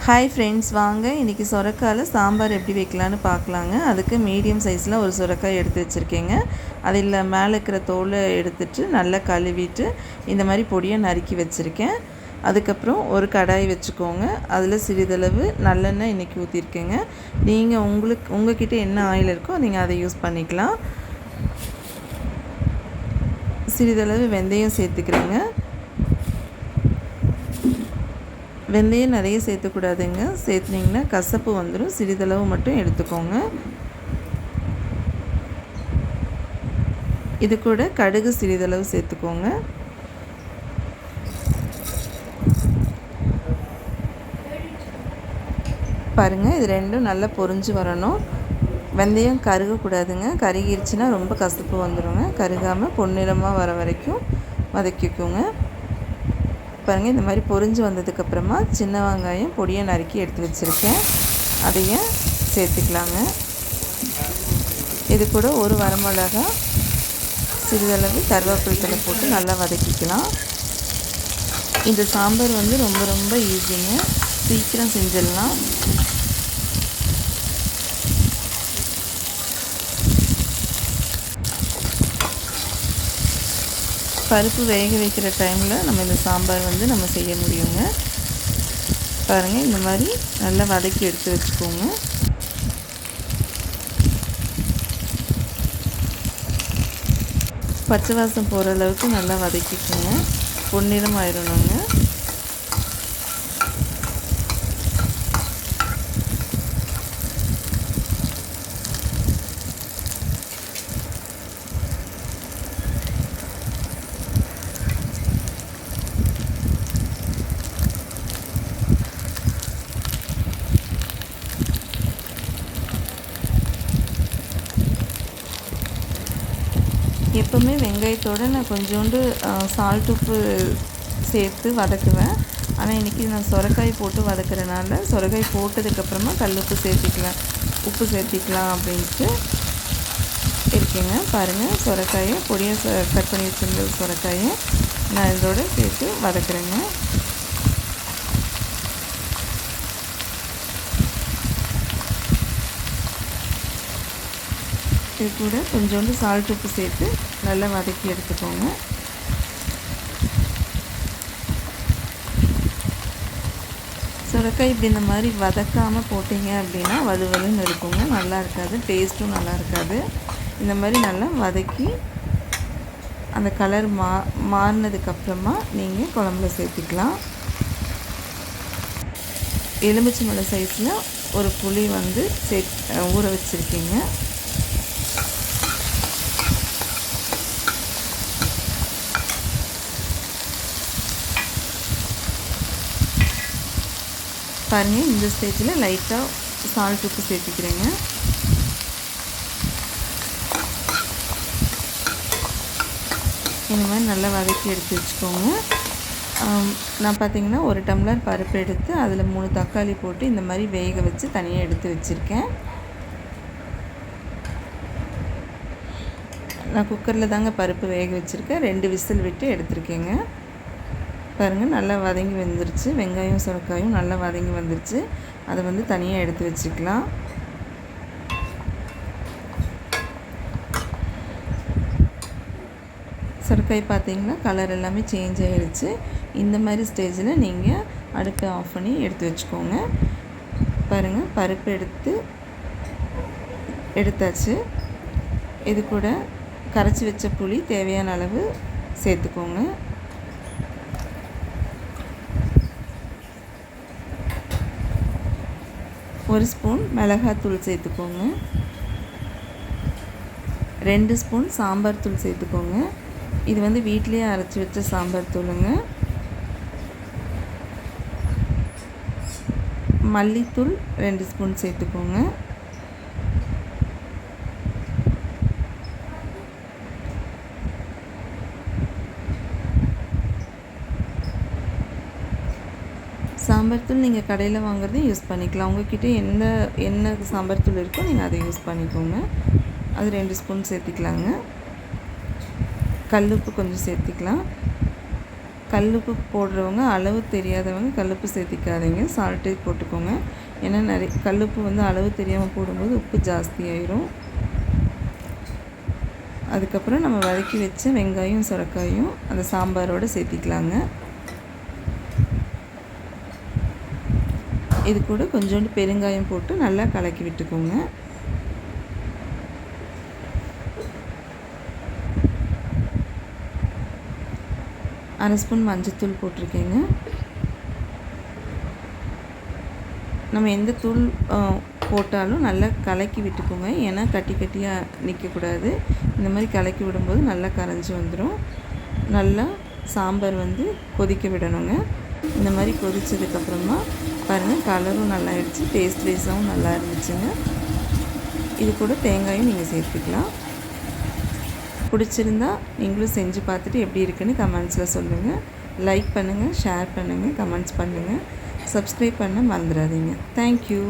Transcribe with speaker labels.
Speaker 1: Hi friends, வாங்க இன்றைக்கி சொரக்காயில் சாம்பார் எப்படி வைக்கலான்னு பார்க்கலாங்க. அதுக்கு மீடியம் சைஸில் ஒரு சுரக்காய் எடுத்து வச்சுருக்கேங்க. அதில் மேலே இருக்கிற தோலை எடுத்துட்டு நல்லா கழுவிட்டு இந்த மாதிரி பொடியாக நறுக்கி வச்சுருக்கேன். அதுக்கப்புறம் ஒரு கடாய் வச்சுக்கோங்க. அதில் சிறிதளவு நல்லெண்ணெய் இன்றைக்கி ஊற்றிருக்கேங்க. நீங்கள் உங்கள்கிட்ட என்ன ஆயில் இருக்கோ நீங்கள் அதை யூஸ் பண்ணிக்கலாம். சிறிதளவு வெந்தயம் சேர்த்துக்கிறேங்க. வெந்தயம் நிறைய சேர்த்துக்கூடாதுங்க. சேர்த்துனிங்கன்னா கசப்பு வந்துடும். சிறிதளவு மட்டும் எடுத்துக்கோங்க. இது கூட கடுகு சிறிதளவு சேர்த்துக்கோங்க. பாருங்கள், இது ரெண்டும் நல்லா பொரிஞ்சு வரணும். வெந்தயம் கருகக்கூடாதுங்க. கருகிருச்சுன்னா ரொம்ப கசப்பு வந்துடுங்க. கருகாமல் பொன்னிறமாக வர வரைக்கும் வதக்கிக்கோங்க. பாருங்கள், இந்த மாதிரி பொரிஞ்சு வந்ததுக்கப்புறமா சின்ன வெங்காயம் பொடியாக நறுக்கி எடுத்து வச்சுருக்கேன். அதையும் சேர்த்துக்கலாங்க. இது கூட ஒரு வரமிளகா, சிறிதளவு கருவேப்பிலை தழை போட்டு நல்லா வதக்கிக்கலாம். இந்த சாம்பார் ரொம்ப ரொம்ப ஈஸிங்க. சீக்கிரம் செஞ்சிடலாம். பருப்பு வேக வைக்கிற டைமில் நம்ம இந்த சாம்பார் நம்ம செய்ய முடியுங்க. பாருங்கள், இந்த மாதிரி நல்லா வதக்கி எடுத்து வச்சுக்கோங்க. பச்சை வாசம் போகிற அளவுக்கு நல்லா வதக்கிக்கோங்க. பொன்னிறம் ஆயிடணுங்க. எப்போவுமே வெங்காயத்தோடு நான் கொஞ்சோண்டு சால்ட் உப்பு சேர்த்து வதக்குவேன். ஆனால் இன்றைக்கி நான் சொரக்காய் போட்டு வதக்குறதுனால சொரக்காய் போட்டதுக்கப்புறமா உப்பு சேர்த்திக்கலாம் அப்படின்ட்டு இருக்கேங்க. பாருங்கள், சொரக்காயை பொடியாக கட் பண்ணி வச்சுருந்த சொரக்காயை நான் இதோடு சேர்த்து வதக்குறேங்க. இது கூட கொஞ்சோண்டு சால்ட் உப்பு சேர்த்து நல்லா வதக்கி எடுத்துக்கோங்க. சுரைக்காய் இப்படி இந்த மாதிரி வதக்காமல் போட்டிங்க அப்படின்னா வலுவலுன்னு இருக்குங்க. நல்லா இருக்காது, டேஸ்ட்டும் நல்லா இருக்காது. இந்த மாதிரி நல்லா வதக்கி அந்த கலர் மாறினதுக்கப்புறமா நீங்கள் குழம்புல சேர்த்துக்கலாம். எலுமிச்சம்பழம் சைஸில் ஒரு புளி ஊற வச்சுருக்கீங்க. பாருங்கள், இந்த ஸ்டேஜில் லைட்டாக சால்ட் உப்பு சேர்த்துக்கிறேங்க. இந்த மாதிரி நல்லா வதக்கி எடுத்து வச்சுக்கோங்க. நான் பார்த்திங்கன்னா ஒரு டம்ளர் பருப்பு எடுத்து அதில் 3 தக்காளி போட்டு இந்த மாதிரி வேக வச்சு தனியாக எடுத்து வச்சுருக்கேன். நான் குக்கரில் தாங்க பருப்பு வேக வச்சுருக்கேன். 2 விசில் விட்டு எடுத்துருக்கேங்க. பாருங்கள், நல்லா வதங்கி வந்துருச்சு. வெங்காயம் சுரைக்காயும் நல்லா வதங்கி வந்துருச்சு. அதை தனியாக எடுத்து வச்சுக்கலாம். சுரைக்காய் பார்த்திங்கன்னா கலர் எல்லாமே சேஞ்ச் ஆகிடுச்சு. இந்த மாதிரி ஸ்டேஜில் நீங்கள் அடுப்பை ஆஃப் பண்ணி எடுத்து வச்சுக்கோங்க. பாருங்கள், பருப்பு எடுத்தாச்சு. இது கூட கரைச்சி வச்ச புளி தேவையான அளவு சேர்த்துக்கோங்க. ஒரு ஸ்பூன் மிளகாத்தூள் சேர்த்துக்கோங்க. 2 ஸ்பூன் சாம்பார் தூள் சேர்த்துக்கோங்க. இது வீட்டிலேயே அரைச்சி வச்ச சாம்பார் தூளுங்க. மல்லித்தூள் 2 ஸ்பூன் சேர்த்துக்கோங்க. சாம்பார் தூள் நீங்கள் கடையில் வாங்குறதையும் யூஸ் பண்ணிக்கலாம். உங்கள்கிட்ட என்ன சாம்பார் தூள் இருக்கோ நீங்கள் அதை யூஸ் பண்ணிக்கோங்க. அது 2 ஸ்பூன் சேர்த்திக்கலாங்க. கல்லுப்பு கொஞ்சம் சேர்த்திக்கலாம். கல்லுப்பு போடுறவங்க அளவு தெரியாதவங்க கல்லுப்பு சேர்த்திக்காதீங்க, சால்ட்டே போட்டுக்கோங்க. ஏன்னா கல்லுப்பு வந்து அளவு தெரியாமல் போடும்போது உப்பு ஜாஸ்தியாயிரும். அதுக்கப்புறம் நம்ம வதக்கி வச்ச வெங்காயம் சுரைக்காயும் அந்த சாம்பாரோடு சேர்த்திக்கலாங்க. இது கூட கொஞ்சோண்டு பெருங்காயம் போட்டு நல்லா கலக்கி விட்டுக்கோங்க. அரை ஸ்பூன் மஞ்சத்தூள் போட்டிருக்கேங்க. நம்ம எந்த தூள் போட்டாலும் நல்லா கலக்கி விட்டுக்கோங்க. ஏன்னா கட்டி கட்டியாக நிற்கக்கூடாது. இந்த மாதிரி கலக்கி விடும்போது நல்லா கரைஞ்சி வந்துடும். நல்லா சாம்பார் வந்து கொதிக்க விடணுங்க. இந்த மாதிரி கொதித்ததுக்கப்புறமா பாருங்கள், கலரும் நல்லா ஆயிடுச்சு, டேஸ்ட் வைஸாகவும் நல்லா இருந்துச்சுங்க. இது கூட தேங்காயும் நீங்கள் சேர்த்துக்கலாம். பிடிச்சிருந்தா நீங்களும் செஞ்சு பார்த்துட்டு எப்படி இருக்குன்னு கமெண்ட்ஸில் சொல்லுங்கள். லைக் பண்ணுங்கள், ஷேர் பண்ணுங்கள், கமெண்ட்ஸ் பண்ணுங்கள். சப்ஸ்கிரைப் பண்ண மறந்துடாதீங்க. தேங்க்யூ.